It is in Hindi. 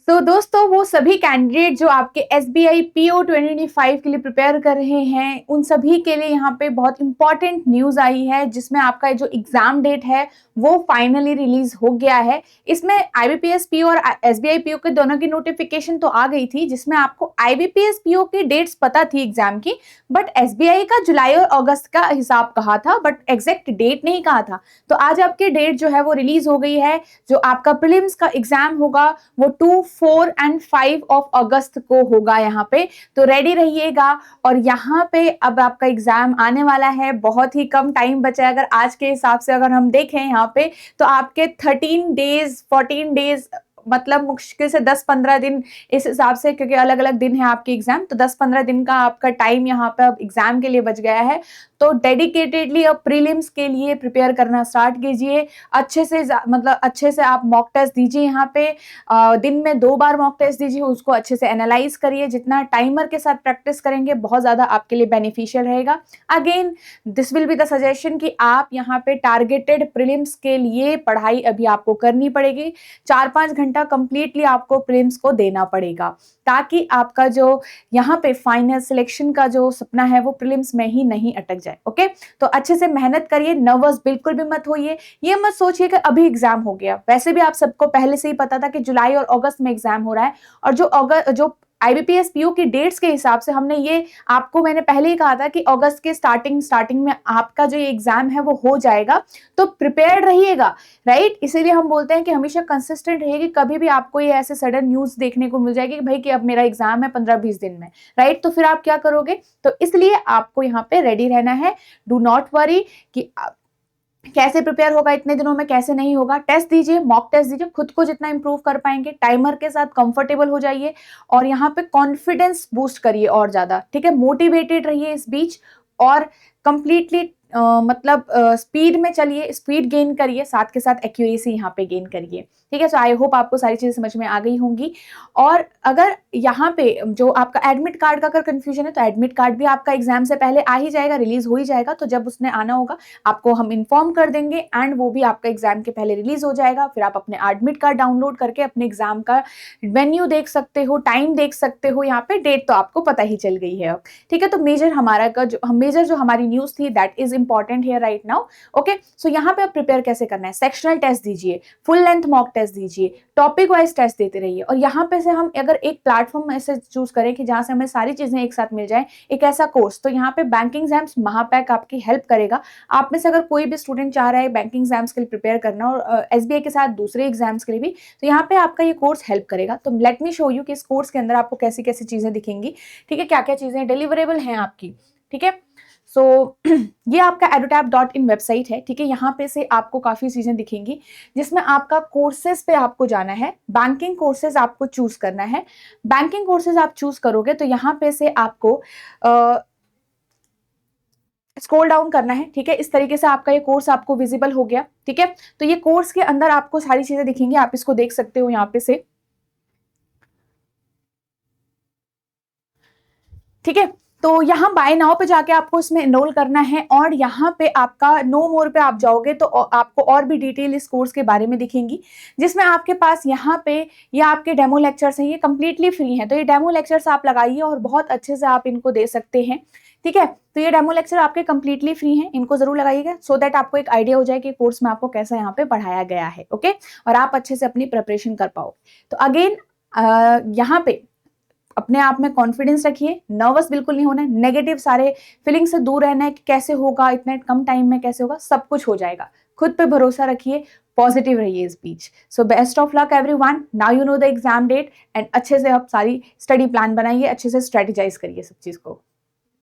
दोस्तों वो सभी कैंडिडेट जो आपके एसबीआई पीओ 2025 के लिए प्रिपेयर कर रहे हैं, उन सभी के लिए यहाँ पे बहुत इंपॉर्टेंट न्यूज़ आई है, जिसमें आपका जो एग्ज़ाम डेट है वो फाइनली रिलीज़ हो गया है। इसमें आईबीपीएस पीओ और एसबीआई पीओ के दोनों की नोटिफिकेशन तो आ गई थी, जिसमें आपको आईबीपीएस पीओ की डेट्स पता थी एग्ज़ाम की, बट एसबीआई का जुलाई और अगस्त का हिसाब कहा था, बट एग्जैक्ट डेट नहीं कहा था। तो आज आपकी डेट जो है वो रिलीज़ हो गई है। जो आपका प्रीलिम्स का एग्ज़ाम होगा वो 2, 4 एंड 5 ऑफ अगस्त को होगा यहाँ पे। तो रेडी रहिएगा। और यहाँ पे अब आपका एग्जाम आने वाला है, बहुत ही कम टाइम बचा है। अगर आज के हिसाब से अगर हम देखें यहाँ पे, तो आपके 13 डेज 14 डेज, मतलब मुश्किल से 10-15 दिन इस हिसाब से, क्योंकि अलग अलग दिन है आपके एग्जाम, तो 10-15 दिन का आपका टाइम यहाँ पे अब एग्जाम के लिए बच गया है। तो डेडिकेटेडली अब प्रीलिम्स के लिए प्रिपेयर करना स्टार्ट कीजिए। अच्छे से मतलब अच्छे से आप मॉक टेस्ट दीजिए। यहाँ पे दिन में 2 बार मॉक टेस्ट दीजिए, उसको अच्छे से एनालाइज करिए। जितना टाइमर के साथ प्रैक्टिस करेंगे बहुत ज़्यादा आपके लिए बेनिफिशियल रहेगा। Again this will be the suggestion कि आप यहाँ पे टारगेटेड प्रीलिम्स के लिए पढ़ाई अभी आपको करनी पड़ेगी। 4-5 घंटा कंप्लीटली आपको प्रीलिम्स को देना पड़ेगा, ताकि आपका जो यहाँ पे फाइनल सिलेक्शन का जो सपना है वो प्रीलिम्स में ही नहीं अटक जाए। ओके, तो अच्छे से मेहनत करिए, नर्वस बिल्कुल भी मत होइए। ये मत सोचिए कि अभी एग्जाम हो गया, वैसे भी आप सबको पहले से ही पता था कि जुलाई और अगस्त में एग्जाम हो रहा है। और जो आईबीपीएस पीओ की डेट्स के हिसाब से हमने ये आपको मैंने पहले ही कहा था कि अगस्त के स्टार्टिंग में आपका जो ये एग्जाम है वो हो जाएगा। तो प्रिपेयर्ड रहिएगा, राइट। इसीलिए हम बोलते हैं कि हमेशा कंसिस्टेंट रहिए। कभी भी आपको ये ऐसे सडन न्यूज देखने को मिल जाएगी कि भाई कि अब मेरा एग्जाम है 15-20 दिन में, राइट, तो फिर आप क्या करोगे। तो इसलिए आपको यहाँ पे रेडी रहना है। डू नॉट वरी कि कैसे प्रिपेयर होगा इतने दिनों में, कैसे नहीं होगा। टेस्ट दीजिए, मॉक टेस्ट दीजिए, खुद को जितना इंप्रूव कर पाएंगे टाइमर के साथ कंफर्टेबल हो जाइए। और यहाँ पे कॉन्फिडेंस बूस्ट करिए और ज्यादा, ठीक है। मोटिवेटेड रहिए इस बीच, और कंप्लीटली मतलब स्पीड में चलिए, स्पीड गेन करिए, साथ के साथ एक्यूरेसी यहाँ पे गेन करिए, ठीक है। सो आई होप आपको सारी चीजें समझ में आ गई होंगी। और अगर यहाँ पे जो आपका एडमिट कार्ड का अगर कंफ्यूजन है, तो एडमिट कार्ड भी आपका एग्जाम से पहले आ ही जाएगा, रिलीज हो ही जाएगा। तो जब उसने आना होगा आपको हम इन्फॉर्म कर देंगे, एंड वो भी आपका एग्जाम के पहले रिलीज हो जाएगा। फिर आप अपने एडमिट कार्ड डाउनलोड करके अपने एग्जाम का वेन्यू देख सकते हो, टाइम देख सकते हो। यहाँ पे डेट तो आपको पता ही चल गई है अब, ठीक है। तो मेजर जो हमारी न्यूज थी that is important here right now. Okay, so यहाँ पे आप प्रिपेयर कैसे करना है। सेक्शनल टेस्ट दीजिए, फुल लेंथ मॉक टेस्ट दीजिए, टॉपिक वाइज टेस्ट देते रहिए। और यहाँ पे से हम अगर एक प्लेटफॉर्म ऐसे चूज करें कि जहां से हमें सारी चीजें एक साथ मिल जाए, एक ऐसा कोर्स, तो यहाँ पे बैंकिंग एग्जाम्स महापैक आपकी हेल्प करेगा। आप में से अगर कोई भी स्टूडेंट चाह रहा है बैंकिंग एग्जाम्स के लिए प्रिपेयर करना, और एसबीआई के साथ दूसरे एग्जाम्स के लिए भी, तो यहाँ पे आपका ये कोर्स हेल्प करेगा। तो लेट मी शो यू कि इस कोर्स के अंदर आपको कैसी कैसी चीजें दिखेंगी, ठीक है, क्या क्या चीजें डिलीवरेबल हैं आपकी, ठीक है। सो ये आपका edutap.in वेबसाइट है, ठीक है। यहाँ पे से आपको काफी चीजें दिखेंगी, जिसमें आपका कोर्सेज पे आपको जाना है। बैंकिंग कोर्सेज आपको चूज करना है। बैंकिंग कोर्सेज आप चूज करोगे तो यहाँ पे से आपको स्क्रॉल डाउन करना है, ठीक है। इस तरीके से आपका ये कोर्स आपको विजिबल हो गया, ठीक है। तो ये कोर्स के अंदर आपको सारी चीजें दिखेंगी, आप इसको देख सकते हो यहाँ पे से, ठीक है। तो यहाँ बाय नाउ पे जाके आपको इसमें एनरोल करना है, और यहाँ पे आपका नो मोर पे आप जाओगे तो आपको और भी डिटेल इस कोर्स के बारे में दिखेंगी, जिसमें आपके पास यहाँ पे ये आपके डेमो लेक्चर्स हैं, ये कंप्लीटली फ्री हैं। तो ये डेमो लेक्चर्स आप लगाइए और बहुत अच्छे से आप इनको दे सकते हैं, ठीक है। तो ये डेमो लेक्चर आपके कंप्लीटली फ्री हैं, इनको जरूर लगाइएगा, सो दैट आपको एक आइडिया हो जाए कि कोर्स में आपको कैसा यहाँ पे पढ़ाया गया है, ओके, और आप अच्छे से अपनी प्रिपरेशन कर पाओ। तो अगेन यहाँ पे अपने आप में कॉन्फिडेंस रखिए, नर्वस बिल्कुल नहीं होना है, नेगेटिव सारे फीलिंग से दूर रहना है कि कैसे होगा, इतने कम टाइम में कैसे होगा, सब कुछ हो जाएगा। खुद पे भरोसा रखिए, पॉजिटिव रहिए इस बीच। So best of luck everyone, now you know the exam date, and अच्छे से आप सारी स्टडी प्लान बनाइए, अच्छे से स्ट्रेटेजाइज करिए सब चीज को।